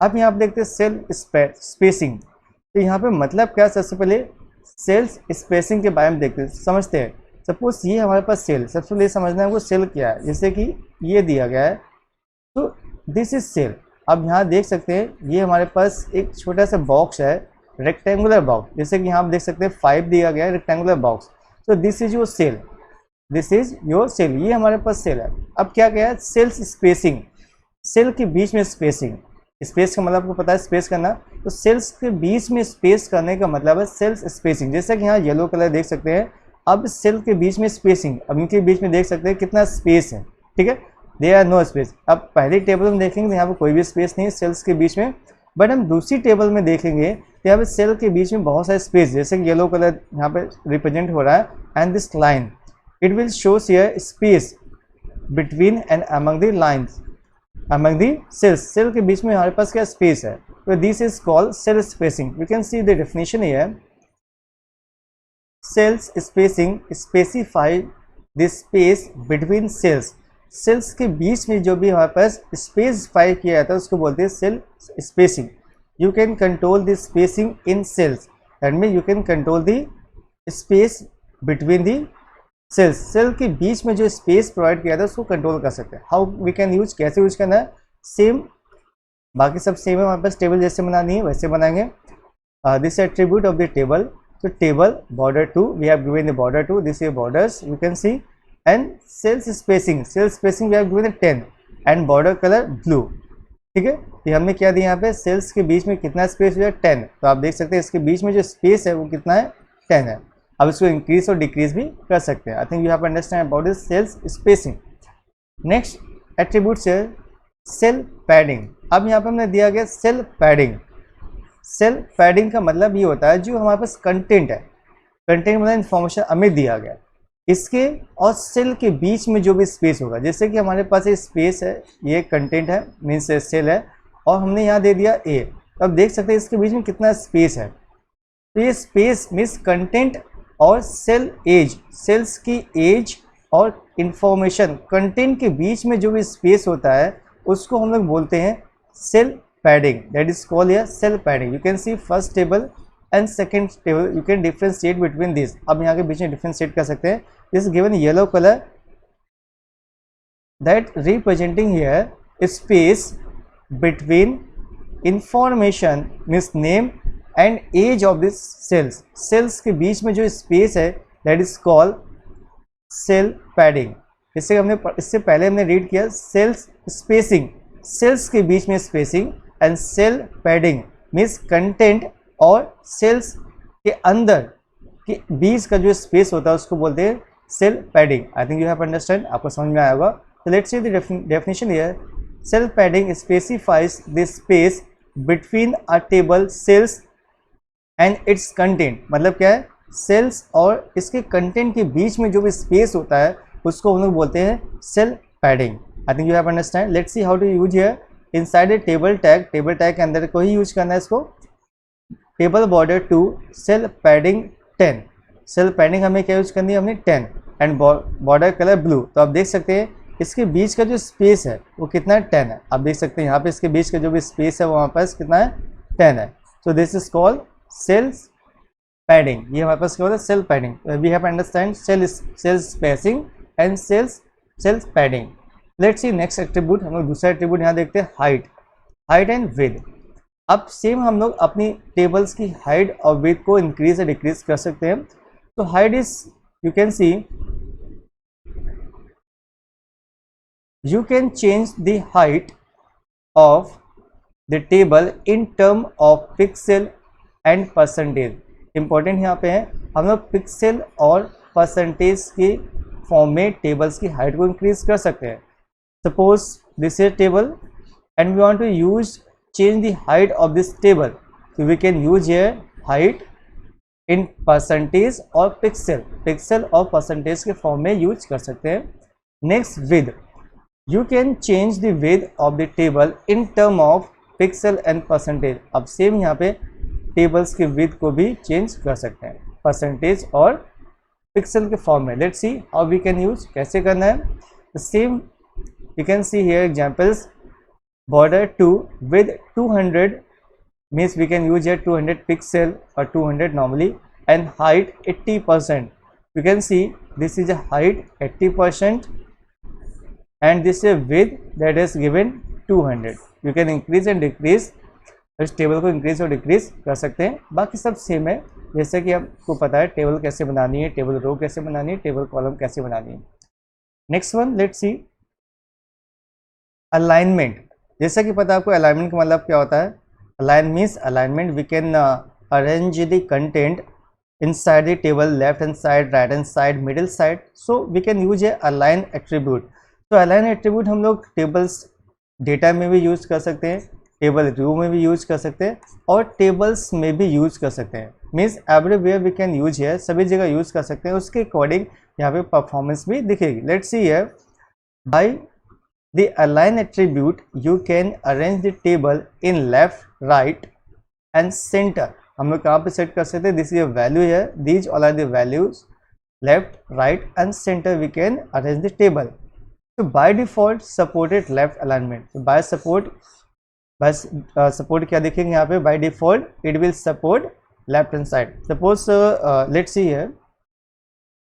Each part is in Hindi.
अब यहाँ पे देखते हैं सेल स्पेसिंग। तो यहाँ पे मतलब क्या, सबसे पहले सेल्स स्पेसिंग के बारे में देखते हैं, समझते हैं। सपोज ये हमारे पास सेल, सबसे पहले समझना है वो सेल क्या है। जैसे कि ये दिया गया है, तो दिस इज सेल। अब यहाँ देख सकते हैं ये हमारे पास एक छोटा सा बॉक्स है, रेक्टेंगुलर बॉक्स। जैसे कि यहाँ आप देख सकते हैं 5 दिया गया है, रेक्टेंगुलर बॉक्स। तो this is your cell, this is your cell, ये हमारे पास सेल है। अब क्या क्या है, सेल्स स्पेसिंग, सेल के बीच में स्पेसिंग। स्पेस का मतलब आपको पता है स्पेस करना, तो सेल्स के बीच में स्पेस करने का मतलब है सेल्स स्पेसिंग। जैसा कि यहाँ येलो कलर देख सकते हैं, अब सेल के बीच में स्पेसिंग, अब इनके बीच में देख सकते हैं कितना स्पेस है, ठीक है, दे आर नो स्पेस। अब पहली टेबल में देखेंगे तो यहाँ पे कोई भी स्पेस नहीं है सेल्स के बीच में, बट हम दूसरी टेबल में देखेंगे तो यहाँ पे सेल के बीच में बहुत सारे स्पेस, जैसे कि येलो कलर यहाँ पे रिप्रेजेंट हो रहा है। And this line it will shows here space between and among the lines, among the cells, cell के बीच में हमारे पास क्या स्पेस है, तो this is called cell spacing. You can see the definition here, cells spacing specify the space between cells, cells के बीच में जो भी हमारे पास स्पेसिफाई किया जाता है उसको बोलते हैं cell spacing. You can control the spacing in cells, that mean you can control the space between the cells, cell के बीच में जो स्पेस प्रोवाइड किया था उसको कंट्रोल कर सकते हैं। हाउ वी कैन यूज, कैसे यूज करना है, सेम, बाकी सब सेम है, हमारे पास टेबल जैसे बनानी है वैसे बनाएंगे। This attribute of the table, तो table border two, we have given the border two, this is borders you can see. And cells spacing, cell spacing we have given 10 and border colour blue, ठीक है। ये हमने क्या दिया यहाँ पे, सेल्स के बीच में कितना स्पेस है 10, तो आप देख सकते हैं इसके बीच में जो स्पेस है वो कितना है 10 है। अब इसको इंक्रीज और डिक्रीज भी कर सकते हैं। I think you have understand about this cells spacing. Next attributes है सेल पैडिंग। अब यहाँ पे हमने दिया गया सेल पैडिंग। सेल पैडिंग का मतलब ये होता है जो हमारे पास कंटेंट है, कंटेंट मतलब इन्फॉर्मेशन हमें दिया गया, इसके और सेल के बीच में जो भी स्पेस होगा, जैसे कि हमारे पास ये स्पेस है, ये कंटेंट है, मीन्स सेल है, और हमने यहाँ दे दिया ए। तो अब देख सकते हैं इसके बीच में कितना स्पेस है, तो ये स्पेस मीन्स कंटेंट और सेल एज, सेल्स की एज और इंफॉर्मेशन, कंटेंट के बीच में जो भी स्पेस होता है उसको हम लोग बोलते हैं cell padding, that is called here cell padding. You can see first table and second table, you can differentiate between this. अब यहाँ के बीच में डिफरेंशिएट कर सकते हैं। This given yellow colour that representing here space between information means name and age of this cells, cells के बीच में जो स्पेस है that is called cell padding. इससे पहले हमने रीड किया सेल्स स्पेसिंग, सेल्स के बीच में spacing, and cell padding means content और सेल्स के अंदर के बीच का जो स्पेस होता है उसको बोलते हैं cell padding. I think you have understand, आपको समझ में आया होगा। तो let's see the definition here, cell padding specifies the space between a table cells and its content. मतलब क्या है, सेल्स और इसके कंटेंट के बीच में जो भी स्पेस होता है उसको हम लोग बोलते हैं cell padding. I think you have understand. Let's see how to use here inside a table tag, table tag के अंदर को ही यूज करना है इसको। Table border to cell padding 10, cell padding हमें क्या यूज करनी है, हमने 10 एंड बॉर्डर कलर ब्लू। तो आप देख सकते हैं इसके बीच का जो स्पेस है वो कितना है 10 है। आप देख सकते हैं यहाँ पे इसके बीच का जो भी स्पेस है वहाँ पास कितना है 10 है। So this is called cells padding, ये हमारे पास क्या होता है cell padding. We have understand cell spacing and cells padding. Let's see next attribute, हम लोग दूसरा एट्रीब्यूट यहाँ देखते हैं हाइट, हाइट एंड विड्थ। अब सेम हम लोग अपनी टेबल्स की हाइट और विड्थ को इंक्रीज या डिक्रीज कर सकते हैं। तो height is, you can C, you can change the height of the table in term of pixel and percentage। important यहाँ पे है, हम लोग पिक्सल और परसेंटेज के फॉर्म में टेबल्स की हाइट को इंक्रीज कर सकते हैं। Suppose this is table and we want to use change the height of this table, so we can use here height in percentage और पिक्सल, पिक्सल और परसेंटेज के फॉर्म में यूज कर सकते हैं। Next width, you can change the width of the table in term of pixel and percentage। अब सेम यहाँ पे टेबल्स के विथ को भी चेंज कर सकते हैं परसेंटेज और पिक्सल के फॉर्म में। Let's see how we can use, कैसे करना है। Same you can see here examples, border 2 with 200 means we can use here 200 pixel or 200 normally, and height 80%. You can see this is a height 80% and this is a width that is given 200. You can increase and decrease, इस टेबल को इंक्रीज और डिक्रीज कर सकते हैं। बाकी सब सेम है, जैसे कि आपको पता है टेबल कैसे बनानी है, टेबल रो कैसे बनानी है, टेबल कॉलम कैसे बनानी है। Next one, let's see alignment. जैसा कि पता है आपको अलाइनमेंट का मतलब क्या होता है। Align means alignment we can arrange the content inside the table, left hand side, right hand side, middle side, so we can use a align attribute। तो align attribute हम लोग टेबल्स डेटा में भी यूज कर सकते हैं, टेबल रो में भी यूज कर सकते हैं और टेबल्स में भी यूज कर सकते हैं। Means everywhere we can use है, सभी जगह यूज कर सकते हैं। उसके अकॉर्डिंग यहाँ पे परफॉर्मेंस भी दिखेगी। Let's see here, by the align attribute you can arrange the table in left, right and centre. हम लोग कहाँ पे सेट कर सकते हैं, दिस इज अ वैल्यू है, these all are the values, left, right and centre we can arrange the table. तो by default supported left alignment, by support क्या देखेंगे यहाँ पे, by default it will support left hand side. Suppose let's see here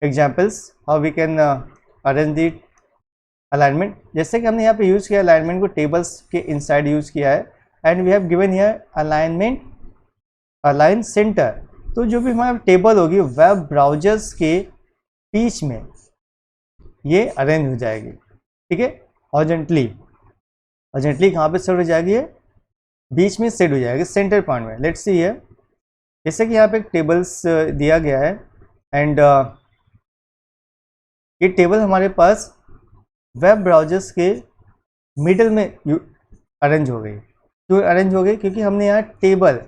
examples how we can arrange the alignment. जैसे कि हमने यहाँ पे यूज किया अलाइनमेंट को टेबल्स के इनसाइड यूज किया है, and we have given here alignment align center. तो जो भी हमारी टेबल होगी वेब ब्राउजर्स के बीच में ये अरेंज हो जाएगी, ठीक है। हॉरिजॉन्टली कहाँ पे सेट हो जाएगी, बीच में सेट हो जाएगी, सेंटर पॉइंट में। लेट्स सी हियर, जैसे कि यहाँ पे एक टेबल्स दिया गया है एंड ये टेबल हमारे पास वेब ब्राउजर्स के मिडल में अरेंज हो गई। क्यों अरेंज हो गई, क्योंकि हमने यहाँ टेबल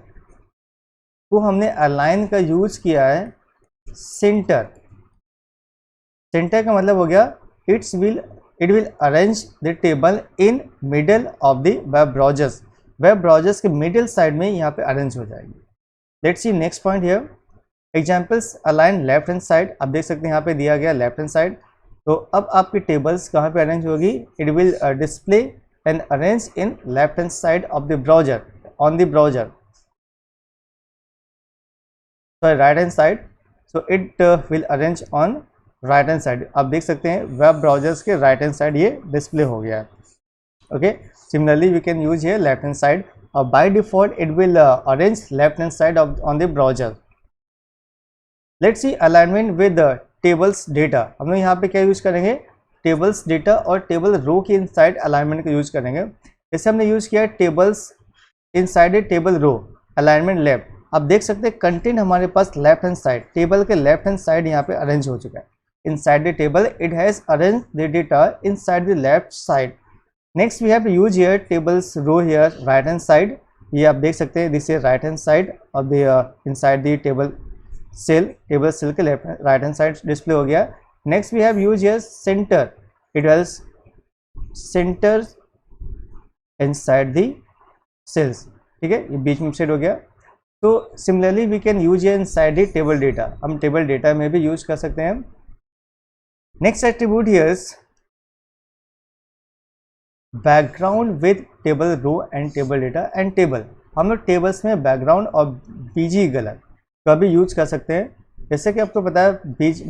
को हमने अलाइन का यूज किया है सेंटर। सेंटर का मतलब हो गया it will arrange the table in middle of the web browsers. Web browsers के मिडल साइड में यहाँ पे अरेंज हो जाएगी। Let's see next point here, examples align left hand side. आप देख सकते हैं यहाँ पे दिया गया लेफ्ट हैंड साइड। तो अब आपकी टेबल्स कहाँ पे अरेंज होगी, it will display and arrange in left hand side of the browser, on the browser, right hand side. So it will arrange on right hand side. आप देख सकते हैं वेब ब्राउजर्स के राइट हैंड साइड ये डिस्प्ले हो गया है। Okay, similarly we can use here left hand side, और by default it will arrange left hand side on the browser. Let's see alignment with tables data. हम लोग यहाँ पे क्या यूज करेंगे, टेबल्स डेटा और टेबल रो के इनसाइड अलाइनमेंट का यूज करेंगे। जैसे हमने यूज किया tables inside a table row, alignment left. आप देख सकते हैं कंटेंट हमारे पास लेफ्ट हैंड साइड, टेबल के लेफ्ट हैंड साइड यहाँ पे अरेंज हो चुका है। Inside the table it has arrange the data inside the left side. Next we have use here tables row here right hand side. ये आप देख सकते हैं this is right hand side of the inside the table cell के left right hand side display हो गया। Next we have use here center, it has center inside the cells, ठीक है, ये बीच में सेट हो गया। तो similarly we can use here inside the table data, हम टेबल डेटा में भी यूज कर सकते हैं। Next attribute here is background with table row and table data and table. हम लोग टेबल्स में बैकग्राउंड और बीजी कलर का भी यूज कर सकते हैं। जैसे कि आपको पता है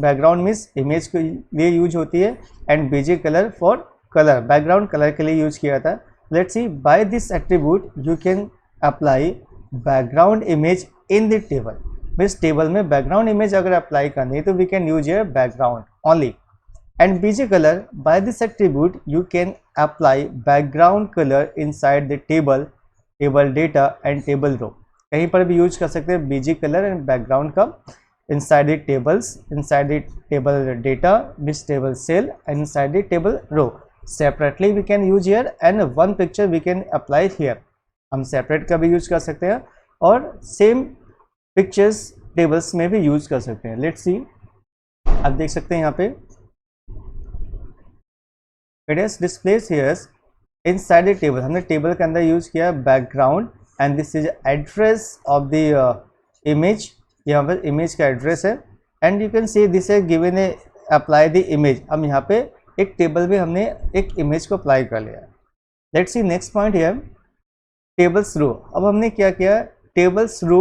बैकग्राउंड मीन्स इमेज के लिए यूज होती है and BG colour for colour, background colour के लिए यूज किया था। Let's see, by this attribute you can apply background image in the table. Means table में बैकग्राउंड इमेज अगर अप्लाई करनी है तो we can use here background only. And BG colour, by this attribute you can apply background colour inside the table, table data and table row. कहीं पर भी यूज कर सकते हैं बीजी कलर एंड बैकग्राउंड का inside the tables, inside the table data, this table cell and inside the table row. Separately we can use here and one picture we can apply here. हम सेपरेट का भी यूज कर सकते हैं और सेम पिक्चर्स टेबल्स में भी यूज कर सकते हैं। लेट्स सी, आप देख सकते हैं यहाँ पे it is displays here inside the table. हमने टेबल के अंदर यूज किया background and this is address of the image. यहाँ पर इमेज का एड्रेस है and you can see this है given a apply the image. हम यहाँ पे एक टेबल में हमने एक इमेज को अप्लाई कर लिया। Let's see next point here, tables row. अब हमने क्या किया, टेबल्स रो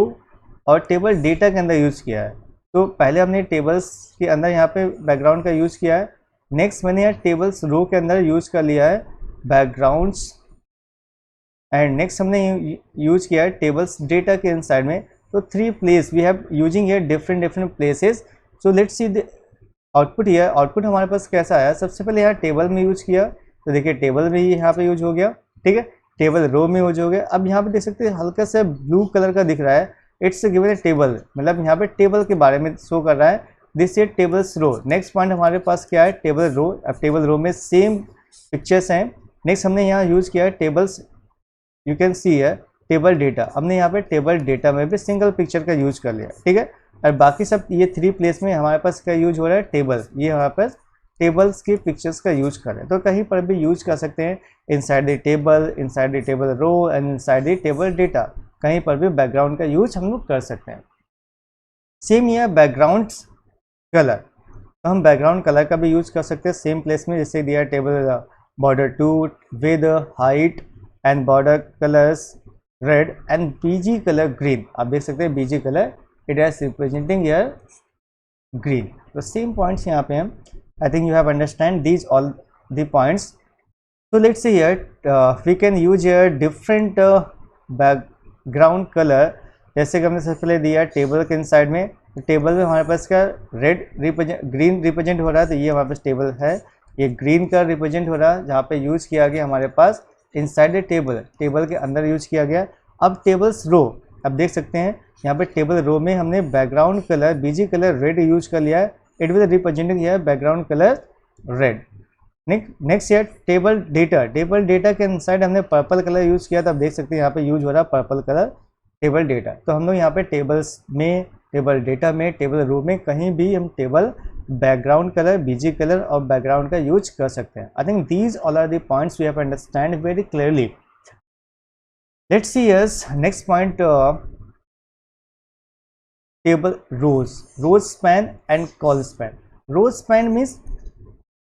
और टेबल डेटा के अंदर यूज किया है। तो पहले हमने टेबल्स के अंदर यहाँ पे बैकग्राउंड का यूज किया है, नेक्स्ट मैंने यहाँ टेबल्स रो के अंदर यूज कर लिया है बैकग्राउंड्स, एंड नेक्स्ट हमने यूज किया है टेबल्स डेटा के इनसाइड में। तो 3 place we have using here different places. So let's see the output here. Output हमारे पास कैसा आया, सबसे पहले यहाँ टेबल में यूज किया, तो देखिए टेबल में ही यहाँ पे यूज हो गया, ठीक है, टेबल रो में यूज हो गया। अब यहाँ पे देख सकते हैं हल्का सा ब्लू कलर का दिख रहा है, इट्स गिवन ए टेबल, मतलब यहाँ पे टेबल के बारे में शो कर रहा है, this is tables row. Next point हमारे पास क्या है, टेबल रो। अब टेबल रो में सेम पिक्चर्स हैं। नेक्स्ट हमने यहाँ यूज किया है टेबल्स, यू कैन सी है टेबल डेटा, हमने यहाँ पे टेबल डेटा में भी सिंगल पिक्चर का यूज कर लिया, ठीक है। और बाकी सब ये 3 प्लेस में हमारे पास क्या यूज हो रहा है, टेबल, ये हमारे पास टेबल्स की पिक्चर्स का यूज कर रहे हैं। तो कहीं पर भी यूज कर सकते हैं, inside the table, inside the table row and inside the table data, कहीं पर भी बैकग्राउंड का यूज हम लोग कर सकते हैं। सेम ये बैकग्राउंड कलर, तो हम बैकग्राउंड कलर का भी यूज कर सकते हैं सेम प्लेस में, जैसे दिया table border 2 with height and border colours red and BG colour green. आप देख सकते हैं BG colour it is representing your green. तो सेम पॉइंट्स यहाँ पे हम, आई think you have understand these all the points. So let's see here, we can use here different background color। जैसे कि हमने सबसे पहले दिया टेबल के इनसाइड में, तो टेबल में हमारे पास का रेड रिप्रेजेंट, ग्रीन रिप्रेजेंट हो रहा है, तो ये हमारे पास टेबल है, ये ग्रीन का रिप्रेजेंट हो रहा है, जहाँ पे यूज किया गया हमारे पास इनसाइड द टेबल, टेबल के अंदर यूज किया गया। अब टेबल्स रो, अब देख सकते हैं यहाँ पे टेबल रो में हमने background colour BG colour red use कर लिया है, it will representing here background colour red. Next है टेबल डेटा, टेबल डेटा के इनसाइड हमने पर्पल कलर यूज किया था, आप देख सकते हैं यहाँ पे यूज हो रहा है पर्पल कलर टेबल डेटा। तो हम लोग यहाँ पे टेबल्स में, टेबल डेटा में, टेबल रो में कहीं भी हम table background colour, BG colour और बैकग्राउंड का यूज कर सकते हैं। I think these all are the points we have understand very clearly. Let's see yes next point, table rows, rows span and col span. Rows span means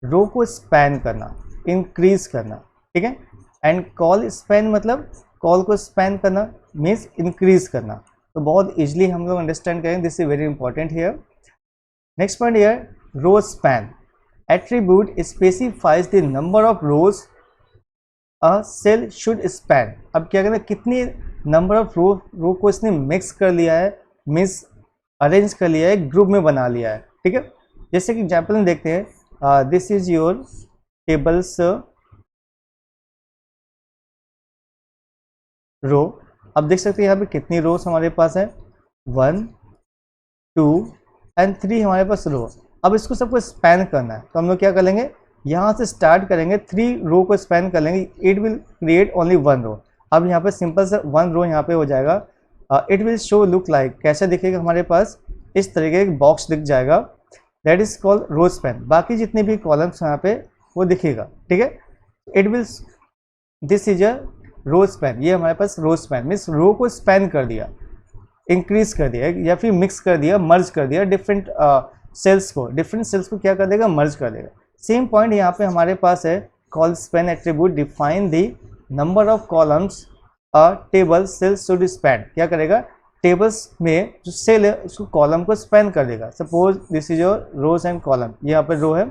row को स्पैन करना, इंक्रीज करना, ठीक है, एंड कॉल स्पैन मतलब कॉल को स्पैन करना मीन्स इंक्रीज करना। तो बहुत इजीली हम लोग अंडरस्टैंड करेंगे, this is very important here. Next point here, row span attribute specifies the number of rows a cell should span. अब क्या कहते हैं, कितनी नंबर ऑफ रो को इसने मिक्स कर लिया है, मीन्स अरेंज कर लिया है, ग्रुप में बना लिया है, ठीक है। जैसे कि एग्जाम्पल में देखते हैं, this is your tables रो। अब देख सकते हैं यहाँ पे कितनी रोज हमारे पास है, 1 2 एंड 3 हमारे पास रो। अब इसको सबको स्पैन करना है, तो हम लोग क्या कर लेंगे, यहाँ से स्टार्ट करेंगे, 3 रो को स्पैन कर लेंगे, इट विल क्रिएट ओनली 1 रो। अब यहाँ पे सिंपल से 1 रो यहाँ पे हो जाएगा, it will show look like, कैसा दिखेगा हमारे पास, इस तरीके का बॉक्स दिख जाएगा, that is called row span. बाकी जितने भी कॉलम्स यहाँ पे वो दिखेगा, ठीक है, it will, this is a row span, ये हमारे पास रो स्पैन मीन्स रो को स्पैन कर दिया, इंक्रीज कर दिया या फिर मिक्स कर दिया, मर्ज कर दिया, डिफरेंट सेल्स को क्या कर देगा, मर्ज कर देगा। सेम पॉइंट यहाँ पे हमारे पास है, col span attribute define the number of columns a table cell should span. क्या करेगा, टेबल्स में जो सेल है उसको कॉलम को स्पैन कर देगा। Suppose this is your rows and column, यहाँ पर रो है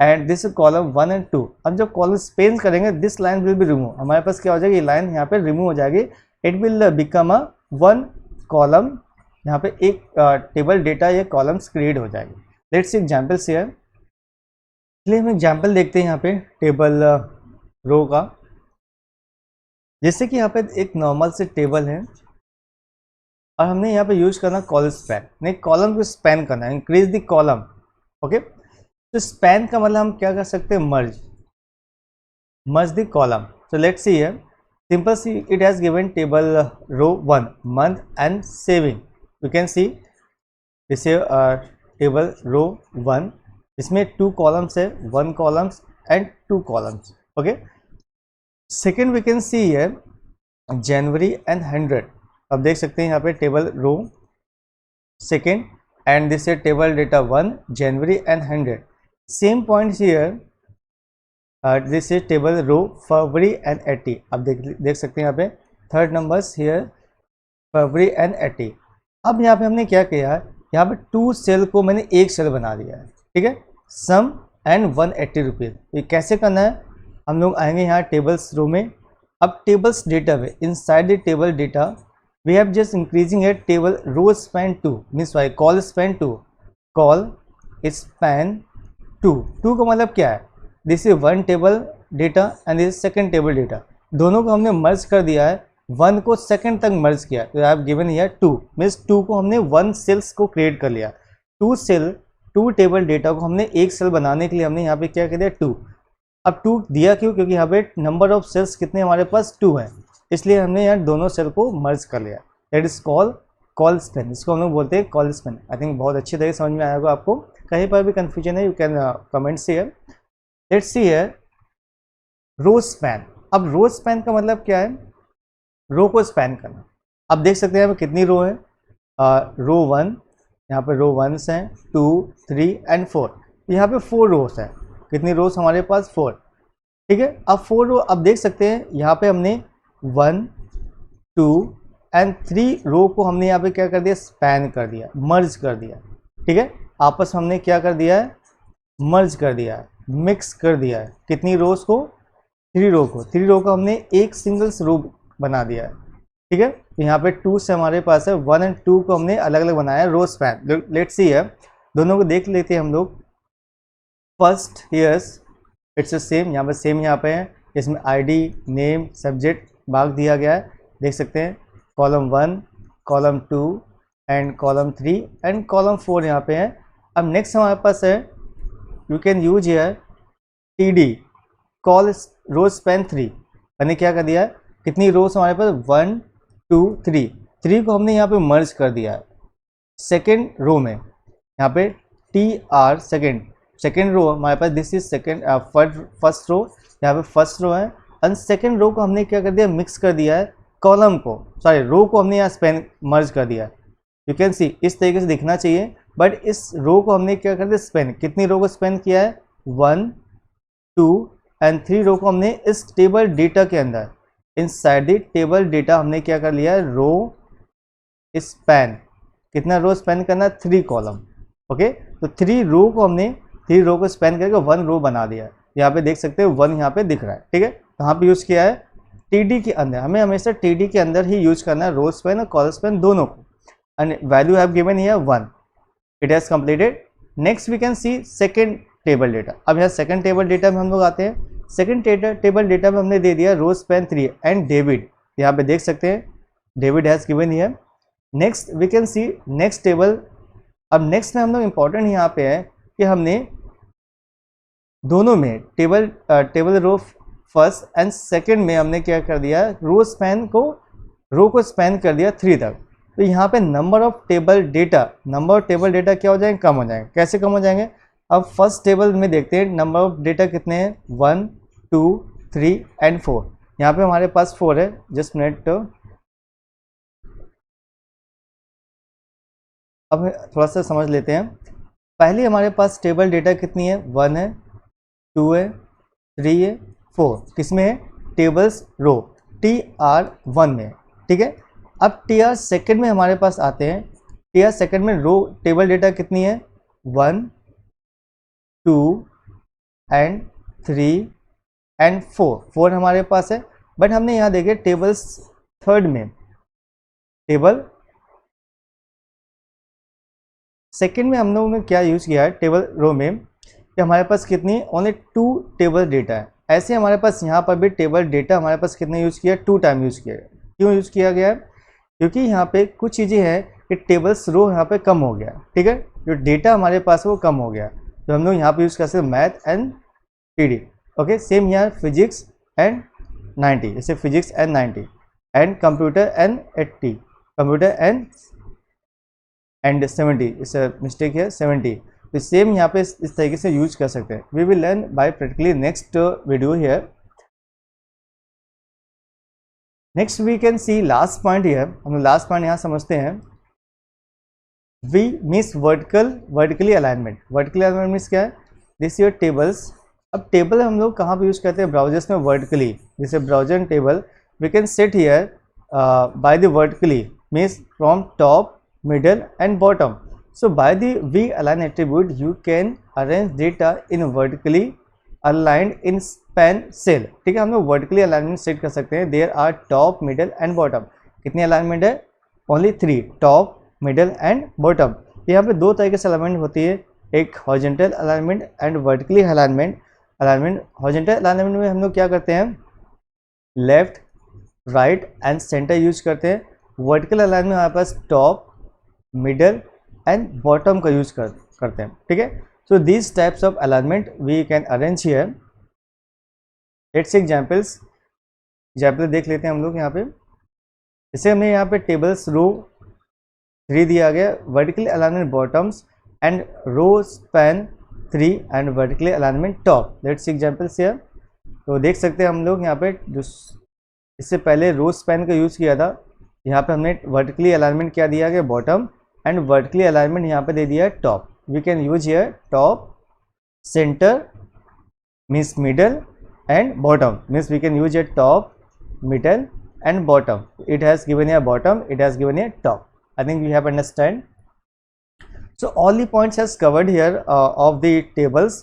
एंड दिस कॉलम 1 एंड 2। अब जब कॉलम स्पैन करेंगे this line will be remove, हमारे पास क्या हो जाएगी, ये लाइन यहाँ पे रिमूव हो जाएगी, it will become a 1 column, यहाँ पे एक टेबल डेटा या कॉलम्स क्रिएट हो जाएगी। Let's see examples here. चलिए हम एग्जाम्पल देखते हैं यहाँ पे टेबल रो का। जैसे कि यहाँ पे एक नॉर्मल से टेबल है और हमने यहाँ पे यूज करना कॉल स्पैन, नहीं कॉलम को स्पैन करना है, इंक्रीज द कॉलम, ओके। तो स्पैन का मतलब हम क्या कर सकते हैं, merge the column. So let's see here, simple see it has given table row 1 month and saving, you can see this is table row 1, इसमें 2 columns है, 1 columns and 2 columns, okay। Second we can see here January and 100, अब देख सकते हैं यहाँ पे table row second and this है table data 1 January and 100। Same points here, this is table row February and 80। आप देख सकते हैं यहाँ पे third numbers here February and 80। अब यहाँ पे हमने क्या किया, यहाँ पे 2 सेल को मैंने एक सेल बना दिया है, ठीक है, सम एंड 180 रुपीज़। ये कैसे करना है, हम लोग आएंगे यहाँ टेबल्स रो में। अब टेबल्स डेटा में inside the table data we have just increasing a table row span 2 means why col span 2, col span 2 का मतलब क्या है, this is 1 table data and this is 2nd table data. दोनों को हमने मर्ज कर दिया है, 1 को 2nd तक मर्ज किया, तो I have given here 2 means 2 को हमने 1 सेल्स को क्रिएट कर लिया। 2 टेबल डेटा को हमने एक सेल बनाने के लिए हमने यहाँ पे क्या कर दिया 2। अब 2 दिया क्यों, क्योंकि यहाँ पे नंबर ऑफ सेल्स कितने हमारे पास 2 है, इसलिए हमने यहाँ दोनों सेल को मर्ज कर लिया। दैट इज कॉल स्पेन, इसको हम लोग बोलते हैं कॉल स्पेन। आई थिंक बहुत अच्छी तरह समझ में आया होगा आपको। कहीं पर भी कंफ्यूजन है you can comments here. Let's see here row span. अब रो स्पैन का मतलब क्या है, रो को स्पैन करना। अब देख सकते हैं यहाँ पे कितनी रो है, रो 1, यहाँ पे रो 1 हैं 2 3 एंड 4, यहाँ पे 4 रोज हैं। कितनी रोज हमारे पास 4, ठीक है। अब 4 रो अब देख सकते हैं यहाँ पे हमने 1 2 एंड 3 रो को हमने यहाँ पे क्या कर दिया, स्पैन कर दिया, मर्ज कर दिया, ठीक है। आपस में हमने क्या कर दिया है, मर्ज कर दिया है, मिक्स कर दिया है। कितनी रोज को, 3 रो को, 3 रो को हमने एक सिंगल रो बना दिया है, ठीक है। तो यहाँ पे 2 से हमारे पास है 1 एंड 2 को हमने अलग अलग बनाया रो स्पैन। लेट्स सी है, दोनों को देख लेते हैं हम लोग। फर्स्ट हियर्स इट्स सेम, यहाँ पे सेम यहाँ पे है, इसमें आईडी नेम सब्जेक्ट भाग दिया गया है, देख सकते हैं। Column 1 column 2 and column 3 and column 4 यहाँ पे है। अब नेक्स्ट हमारे पास है, you can use here TD col row span 3। मैंने क्या कर दिया, कितनी रोज हमारे पास 1 2 3 को हमने यहाँ पे मर्ज कर दिया है 2nd रो में। यहाँ पे TR सेकेंड रो हमारे पास, दिस इज फर्स्ट रो, यहाँ पे फर्स्ट रो है एंड 2nd रो को हमने क्या कर दिया, मिक्स कर दिया है, कॉलम को सॉरी रो को हमने यहाँ स्पैन मर्ज कर दिया। यू कैन सी इस तरीके से दिखना चाहिए, बट इस रो को हमने क्या कर दिया स्पेन। कितनी रो को स्पेन किया है, 1 2 एंड 3 रो को हमने इस टेबल डेटा के अंदर, इनसाइड द टेबल डेटा हमने क्या कर लिया है, रो स्पैन। कितना रो स्पैन करना, 3 कॉलम, ओके। तो 3 रो को हमने 3 रो को स्पैन करके 1 रो बना दिया। यहाँ पे देख सकते हो 1 यहाँ पे दिख रहा है, ठीक है। कहाँ पे यूज किया है, TD के अंदर। हमें हमेशा TD के अंदर ही यूज करना है रो स्पैन और कॉलम स्पैन दोनों को। And value have given here 1, it has completed. Next we can see 2nd table data. अब यहाँ 2nd टेबल डेटा में हम लोग आते हैं। 2nd टेबल डेटा में हमने दे दिया रो स्पैन 3 एंड डेविड, यहाँ पे देख सकते हैं David has given here. Next we can see next table. अब नेक्स्ट में हम लोग इंपॉर्टेंट यहाँ पे है कि हमने दोनों में table row first and 2nd में हमने क्या कर दिया, रो को स्पैन कर दिया 3 तक। तो यहाँ पे नंबर ऑफ टेबल डेटा क्या हो जाएंगे, कम हो जाएंगे। कैसे कम हो जाएंगे, अब फर्स्ट टेबल में देखते हैं नंबर ऑफ डेटा कितने हैं, 1 2 3 एंड 4। यहाँ पे हमारे पास 4 है, जस्ट मिनट। अब थोड़ा सा समझ लेते हैं। पहले हमारे पास टेबल डेटा कितनी है, 1 है 2 है 3 है 4। किसमें है, टेबल्स रो TR1 में, ठीक है। अब TR 2nd में हमारे पास आते हैं। TR 2nd में रो टेबल डेटा कितनी है, 1 2 एंड 3 एंड 4 हमारे पास है। बट हमने यहाँ देखे टेबल्स 3rd में, टेबल 2nd में हम लोगों ने क्या यूज किया है टेबल रो में, कि हमारे पास कितनी ओनली 2 टेबल डेटा है। ऐसे हमारे पास यहाँ पर भी टेबल डेटा हमारे पास कितने यूज किया, 2 टाइम यूज किया। क्यों यूज किया गया है, क्योंकि यहाँ पे कुछ चीज़ें हैं कि टेबल्स रो यहाँ पे कम हो गया, ठीक है। जो डेटा हमारे पास है वो कम हो गया, तो हम लोग यहाँ पे यूज़ कर सकते हैं math and PD, okay. Same यहाँ फिजिक्स एंड 90, जैसे physics and 90 and computer and 80, computer and 70, इस मिस्टेक है 70। तो सेम यहाँ पे इस तरीके से यूज कर सकते हैं। We will learn by practically next video here. Next we can see last point here. हम लोग लास्ट पॉइंट यहाँ समझते हैं, V means vertically alignment. Vertically alignment means क्या है, दिस योर टेबल्स अब टेबल हम लोग कहाँ पे यूज़ करते हैं, ब्राउजर्स में वर्टिकली, जैसे browser and table we can set here by the vertically means from top middle and bottom. So by the v-align attribute you can arrange data in vertically aligned in span cell. ठीक है, हम लोग vertically alignment सेट कर सकते हैं. There are top, middle and bottom. कितनी alignment है? Only 3, top, middle and bottom. यहाँ पे दो तरीके से alignment होती है, एक horizontal alignment and vertically alignment. horizontal alignment में हम लोग क्या करते हैं, left right and centre use करते हैं. वर्टिकल अलाइनमेंट में हमारे पास टॉप मिडल एंड बॉटम का यूज करते हैं. ठीक है, so these types of alignment we can arrange here. Let's example देख लेते हैं हम लोग. यहाँ पे जैसे हमें यहाँ पे टेबल्स रो 3 दिया गया, vertical alignment bottoms and row span 3 and vertical alignment top. Let's examples here. तो देख सकते हैं हम लोग यहाँ पे जो इससे पहले रो स्पैन का यूज़ किया था, यहाँ पे हमने वर्टिकली अलाइनमेंट क्या दिया गया, बॉटम, एंड वर्टिकली अलाइनमेंट यहाँ पे दे दिया है top. We can use here top, centre means middle and bottom means we can use here top, middle and bottom. It has given here bottom, it has given here top. I think you have understand. So all the points has covered here of the tables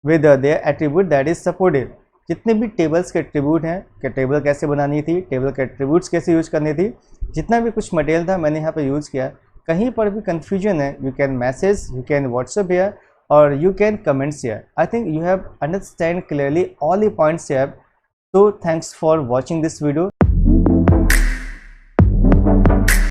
with their attribute that is supported. जितने भी टेबल्स के एट्रीब्यूट हैं कि टेबल कैसे बनानी थी, टेबल के एट्रीब्यूट्स कैसे यूज करनी थी, जितना भी कुछ मटेरियल था मैंने यहाँ पे यूज़ किया. कहीं पर भी कन्फ्यूजन है, you can message, you can WhatsApp here और you can comments here. I think you have understand clearly all the points here. So thanks for watching this video.